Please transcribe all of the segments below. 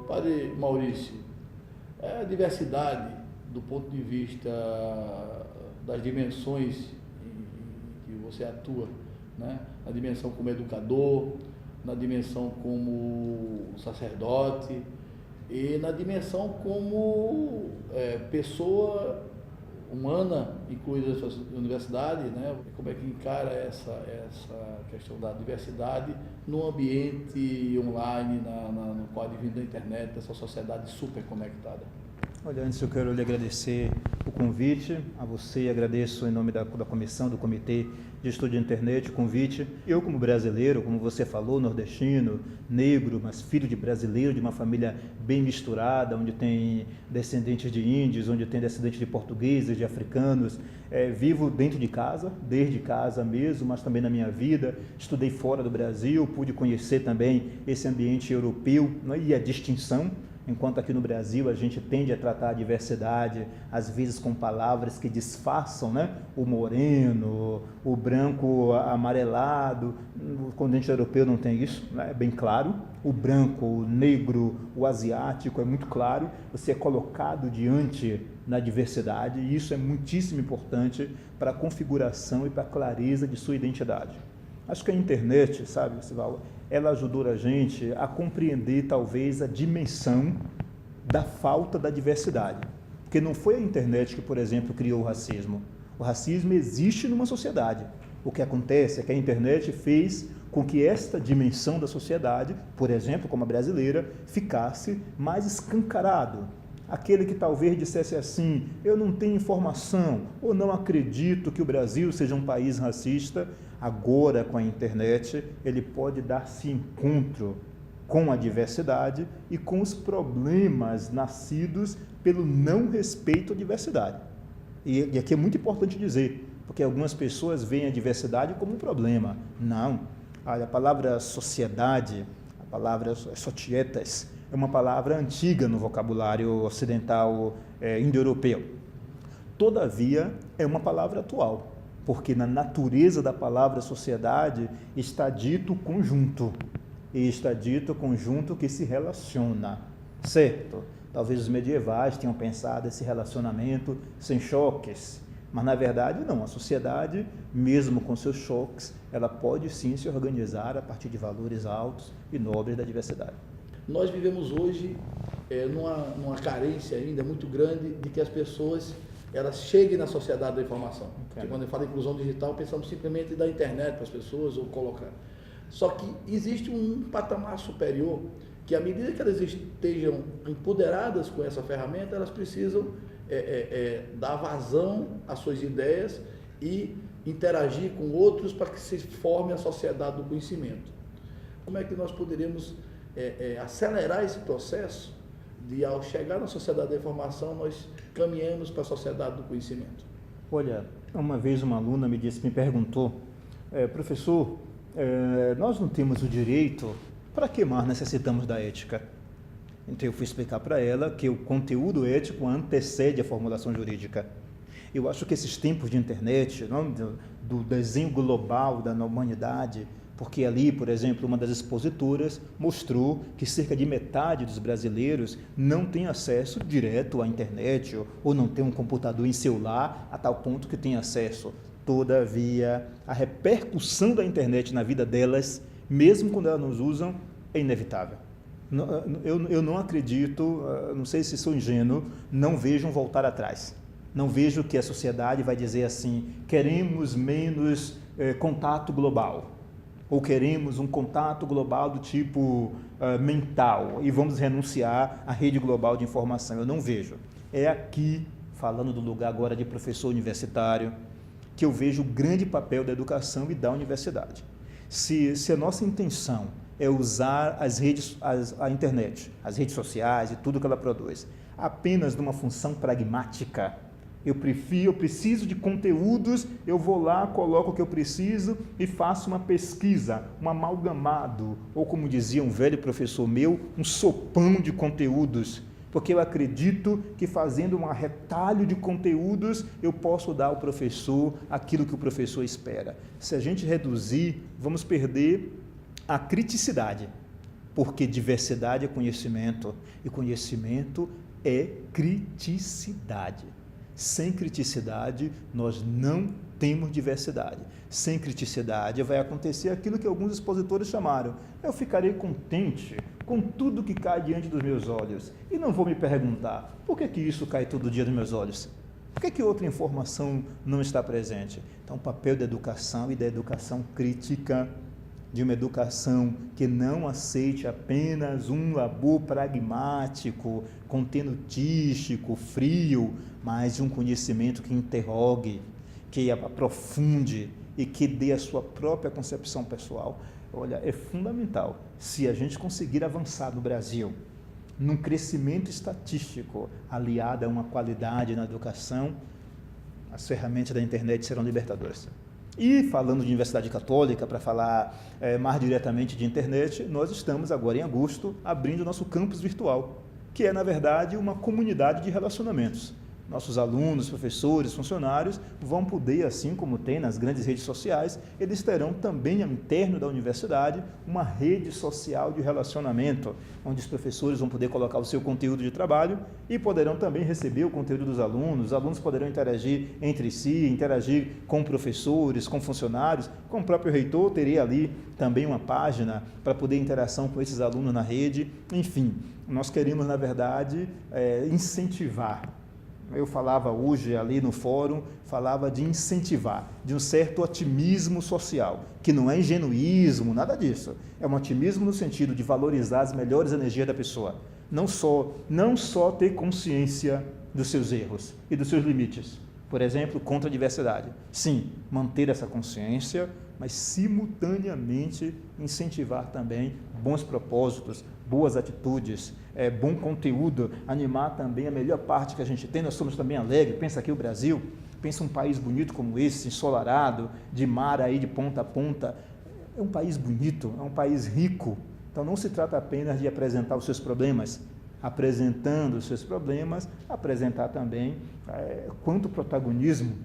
Padre Maurício, a diversidade do ponto de vista das dimensões em que você atua, né? Na dimensão como educador, na dimensão como sacerdote e na dimensão como pessoa humana, incluída a sua universidade, né? Como é que encara essa questão da diversidade no ambiente online, no qual advém da internet, dessa sociedade super conectada? Olha, antes eu quero lhe agradecer o convite, a você agradeço em nome da comissão, do Comitê de Estudo de Internet, o convite. Eu, como brasileiro, como você falou, nordestino, negro, mas filho de brasileiro, de uma família bem misturada, onde tem descendentes de índios, onde tem descendentes de portugueses, de africanos, vivo dentro de casa, desde casa mesmo, mas também na minha vida, estudei fora do Brasil, pude conhecer também esse ambiente europeu, né, e a distinção. Enquanto aqui no Brasil a gente tende a tratar a diversidade, às vezes com palavras que disfarçam, né? O moreno, o branco amarelado. O continente europeu não tem isso, né? É bem claro. O branco, o negro, o asiático é muito claro. Você é colocado diante da diversidade e isso é muitíssimo importante para a configuração e para a clareza de sua identidade. Acho que a internet, sabe, Sival, ela ajudou a gente a compreender talvez a dimensão da falta da diversidade. Porque não foi a internet que, por exemplo, criou o racismo. O racismo existe numa sociedade. O que acontece é que a internet fez com que esta dimensão da sociedade, por exemplo, como a brasileira, ficasse mais escancarado. Aquele que talvez dissesse assim, eu não tenho informação ou não acredito que o Brasil seja um país racista, agora com a internet ele pode dar-se encontro com a diversidade e com os problemas nascidos pelo não respeito à diversidade. E aqui é muito importante dizer, porque algumas pessoas veem a diversidade como um problema. Não. A palavra sociedade, a palavra societas, é uma palavra antiga no vocabulário ocidental indo-europeu. Todavia, é uma palavra atual, porque na natureza da palavra sociedade está dito conjunto, e está dito conjunto que se relaciona, certo? Talvez os medievais tenham pensado esse relacionamento sem choques, mas na verdade não, a sociedade, mesmo com seus choques, ela pode sim se organizar a partir de valores altos e nobres da diversidade. Nós vivemos hoje numa carência ainda muito grande de que as pessoas elas cheguem na sociedade da informação. Porque quando eu falo inclusão digital, pensamos simplesmente dar internet para as pessoas ou colocar. Só que existe um patamar superior que, à medida que elas estejam empoderadas com essa ferramenta, elas precisam dar vazão às suas ideias e interagir com outros para que se forme a sociedade do conhecimento. Como é que nós poderíamos acelerar esse processo de, ao chegar na sociedade da informação, nós caminhamos para a sociedade do conhecimento? Olha, uma vez uma aluna me perguntou, professor, nós não temos o direito, para que mais necessitamos da ética? Então eu fui explicar para ela que o conteúdo ético antecede a formulação jurídica. Eu acho que esses tempos de internet, não, do desenho global da humanidade, porque ali, por exemplo, uma das expositoras mostrou que cerca de metade dos brasileiros não tem acesso direto à internet ou não tem um computador em seu lar a tal ponto que tem acesso. Todavia, a repercussão da internet na vida delas, mesmo quando elas não usam, é inevitável. Eu não acredito, não sei se sou ingênuo, não vejo um voltar atrás. Não vejo que a sociedade vai dizer assim, queremos menos contato global. Ou queremos um contato global do tipo mental e vamos renunciar à rede global de informação. Eu não vejo. É aqui, falando do lugar agora de professor universitário, que eu vejo o grande papel da educação e da universidade. Se a nossa intenção é usar a internet, as redes sociais e tudo que ela produz, apenas numa função pragmática, Eu preciso de conteúdos, eu vou lá, coloco o que eu preciso e faço uma pesquisa, um amalgamado, ou como dizia um velho professor meu, um sopão de conteúdos, porque eu acredito que fazendo um retalho de conteúdos, eu posso dar ao professor aquilo que o professor espera. Se a gente reduzir, vamos perder a criticidade, porque diversidade é conhecimento, e conhecimento é criticidade. Sem criticidade, nós não temos diversidade. Sem criticidade, vai acontecer aquilo que alguns expositores chamaram. Eu ficarei contente com tudo que cai diante dos meus olhos e não vou me perguntar, por que isso cai todo dia nos meus olhos? Por que outra informação não está presente? Então, o papel da educação e da educação crítica, de uma educação que não aceite apenas um labor pragmático, contenutístico, frio, mas de um conhecimento que interrogue, que aprofunde e que dê a sua própria concepção pessoal. Olha, é fundamental. Se a gente conseguir avançar no Brasil, num crescimento estatístico aliado a uma qualidade na educação, as ferramentas da internet serão libertadoras. E falando de Universidade Católica, para falar mais diretamente de internet, nós estamos agora em agosto abrindo o nosso campus virtual, que é, na verdade, uma comunidade de relacionamentos. Nossos alunos, professores, funcionários vão poder, assim como tem nas grandes redes sociais, eles terão também, ao interno da universidade, uma rede social de relacionamento, onde os professores vão poder colocar o seu conteúdo de trabalho e poderão também receber o conteúdo dos alunos. Os alunos poderão interagir entre si, interagir com professores, com funcionários, com o próprio reitor, teria ali também uma página para poder interação com esses alunos na rede. Enfim, nós queremos, na verdade, incentivar. Eu falava hoje ali no fórum, falava de incentivar, de um certo otimismo social, que não é ingenuísmo, nada disso. É um otimismo no sentido de valorizar as melhores energias da pessoa. Não só ter consciência dos seus erros e dos seus limites. Por exemplo, contra a diversidade. Sim, manter essa consciência, mas simultaneamente incentivar também bons propósitos, boas atitudes, bom conteúdo, animar também a melhor parte que a gente tem. Nós somos também alegres. Pensa aqui o Brasil, pensa um país bonito como esse, ensolarado, de mar aí de ponta a ponta. É um país bonito, é um país rico. Então não se trata apenas de apresentar os seus problemas, apresentando os seus problemas, apresentar também quanto protagonismo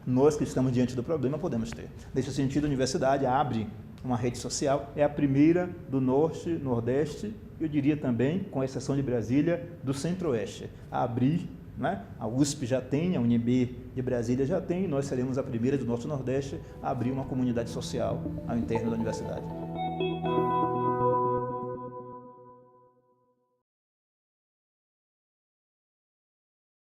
nós que estamos diante do problema podemos ter. Nesse sentido, a universidade abre uma rede social, é a primeira do Norte, Nordeste, eu diria também, com exceção de Brasília, do Centro-Oeste, a abrir, né? A USP já tem, a UNB de Brasília já tem, e nós seremos a primeira do Norte e Nordeste a abrir uma comunidade social ao interno da universidade.